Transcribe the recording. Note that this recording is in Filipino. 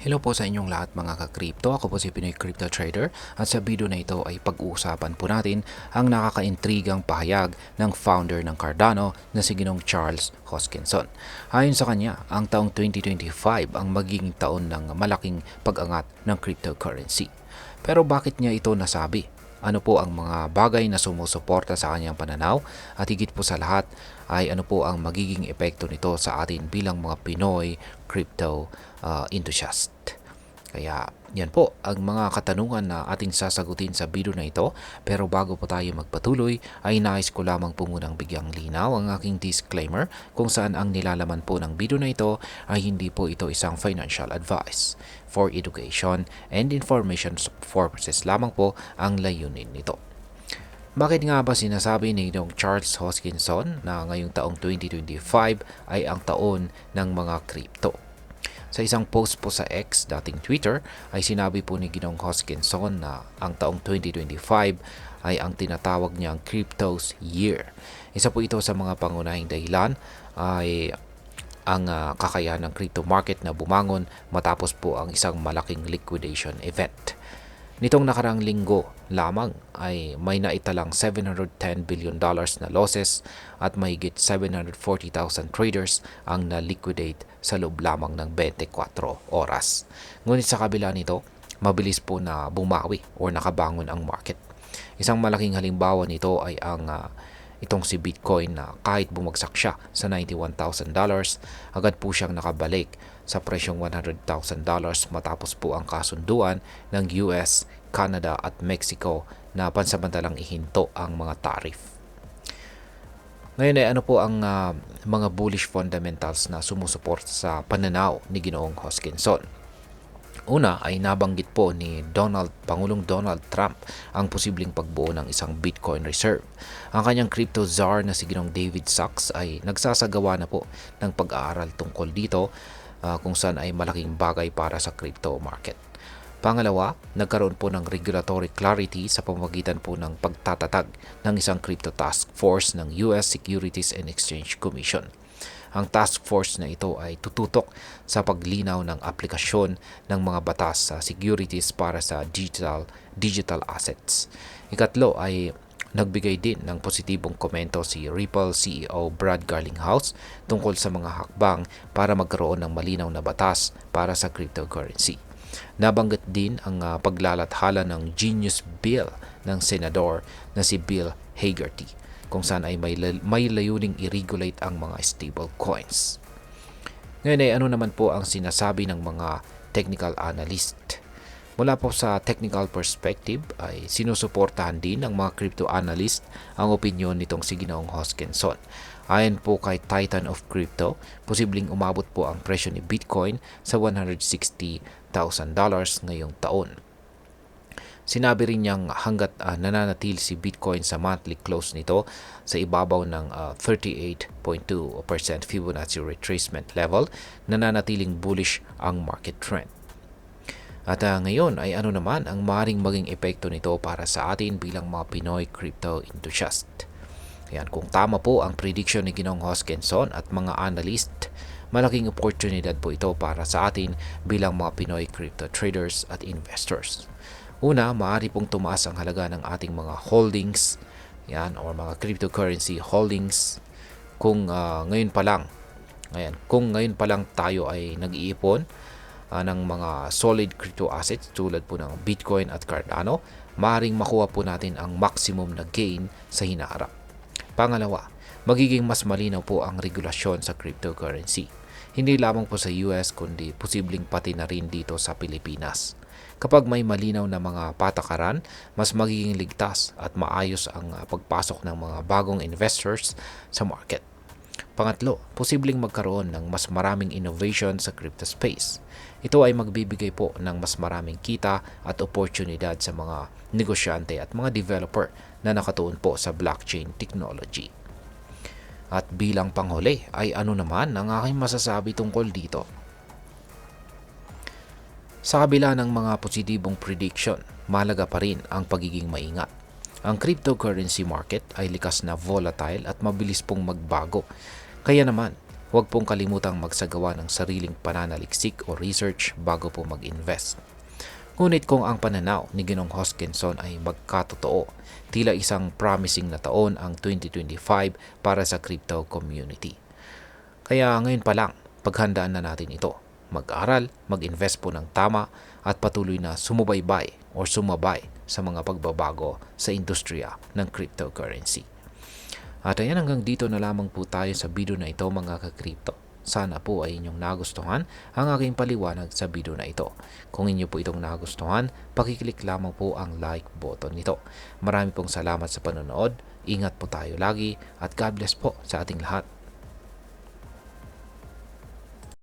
Hello po sa inyong lahat mga ka-crypto. Ako po si Pinoy Crypto Trader at sa video na ito ay pag-uusapan po natin ang nakakaintrigang pahayag ng founder ng Cardano na si Ginong Charles Hoskinson. Ayon sa kanya, ang taong 2025 ang magiging taon ng malaking pag-angat ng cryptocurrency. Pero bakit niya ito nasabi? Ano po ang mga bagay na sumusuporta sa kanyang pananaw at higit po sa lahat ay ano po ang magiging epekto nito sa atin bilang mga Pinoy crypto enthusiast. Kaya yan po ang mga katanungan na ating sasagutin sa video na ito. Pero bago po tayo magpatuloy ay nais ko lamang po munang bigyang linaw ang aking disclaimer kung saan ang nilalaman po ng video na ito ay hindi po ito isang financial advice. For education and information purposes lamang po ang layunin nito. Bakit nga ba sinasabi ni Dong Charles Hoskinson na ngayong taong 2025 ay ang taon ng mga crypto? Sa isang post po sa X, dating Twitter, ay sinabi po ni Ginong Hoskinson na ang taong 2025 ay ang tinatawag niyang Crypto's Year. Isa po ito sa mga pangunahing dahilan ay ang kakayahan ng crypto market na bumangon matapos po ang isang malaking liquidation event. Nitong nakarang linggo lamang ay may naitalang $710 billion na losses at mahigit 740,000 traders ang na-liquidate sa loob lamang ng 24 oras. Ngunit sa kabila nito, mabilis po na bumawi o nakabangon ang market. Isang malaking halimbawa nito ay ang itong si Bitcoin na kahit bumagsak siya sa $91,000, agad po siyang nakabalik sa presyong $100,000 matapos po ang kasunduan ng US, Canada at Mexico na pansamantalang ihinto ang mga tariff. Ngayon ay ano po ang mga bullish fundamentals na sumusuport sa pananaw ni Ginoong Hoskinson. Una ay nabanggit po ni Pangulong Donald Trump ang posibleng pagbuo ng isang Bitcoin reserve. Ang kanyang crypto czar na si Ginong David Sachs ay nagsasagawa na po ng pag-aaral tungkol dito kung saan ay malaking bagay para sa crypto market. Pangalawa, nagkaroon po ng regulatory clarity sa pamamagitan po ng pagtatatag ng isang crypto task force ng US Securities and Exchange Commission. Ang task force na ito ay tututok sa paglinaw ng aplikasyon ng mga batas sa securities para sa digital assets. Ikatlo ay nagbigay din ng positibong komento si Ripple CEO Brad Garlinghouse tungkol sa mga hakbang para magkaroon ng malinaw na batas para sa cryptocurrency. Nabanggit din ang paglalathala ng Genius Bill ng senador na si Bill Hagerty kung saan ay may layuning i-regulate ang mga stable coins. Ngayon ay ano naman po ang sinasabi ng mga technical analyst? Mula po sa technical perspective ay sinusuportahan din ng mga crypto analyst ang opinyon nitong si Ginoong Hoskinson. Ayon po kay Titan of Crypto, posibleng umabot po ang presyo ni Bitcoin sa $160,000 ngayong taon. Sinabi rin niyang hanggat nananatil si Bitcoin sa monthly close nito sa ibabaw ng 38.2% Fibonacci retracement level, nananatiling bullish ang market trend. At ngayon ay ano naman ang maaaring maging epekto nito para sa atin bilang mga Pinoy crypto enthusiast. Ayan, kung tama po ang prediction ni Ginong Hoskinson at mga analyst, malaking oportunidad po ito para sa atin bilang mga Pinoy crypto traders at investors. Una, maaari pong tumaas ang halaga ng ating mga holdings, yan, or mga cryptocurrency holdings kung ngayon pa lang tayo ay nag-iipon ng mga solid crypto assets tulad po ng Bitcoin at Cardano, maaaring makuha po natin ang maximum na gain sa hinaharap. Pangalawa, magiging mas malinaw po ang regulasyon sa cryptocurrency. Hindi lamang po sa US kundi posibleng pati na rin dito sa Pilipinas. Kapag may malinaw na mga patakaran, mas magiging ligtas at maayos ang pagpasok ng mga bagong investors sa market. Pangatlo, posibleng magkaroon ng mas maraming innovation sa crypto space. Ito ay magbibigay po ng mas maraming kita at oportunidad sa mga negosyante at mga developer na nakatuon po sa blockchain technology. At bilang panghuli ay ano naman ang aking masasabi tungkol dito? Sa kabila ng mga positibong prediction, mahalaga pa rin ang pagiging maingat. Ang cryptocurrency market ay likas na volatile at mabilis pong magbago. Kaya naman, huwag pong kalimutang magsagawa ng sariling pananaliksik o research bago po mag-invest. Ngunit kung ang pananaw ni Ginong Hoskinson ay magkatotoo, tila isang promising na taon ang 2025 para sa crypto community. Kaya ngayon pa lang, paghandaan na natin ito. Mag-aral, mag-invest po ng tama at patuloy na sumabay sa mga pagbabago sa industriya ng cryptocurrency. At ayan, hanggang dito na lamang po tayo sa video na ito mga ka-crypto. Sana po ay inyong nagustuhan ang aking paliwanag sa video na ito. Kung inyo po itong nagustuhan, pakiclick lamang po ang like button nito. Marami pong salamat sa panonood, ingat po tayo lagi at God bless po sa ating lahat.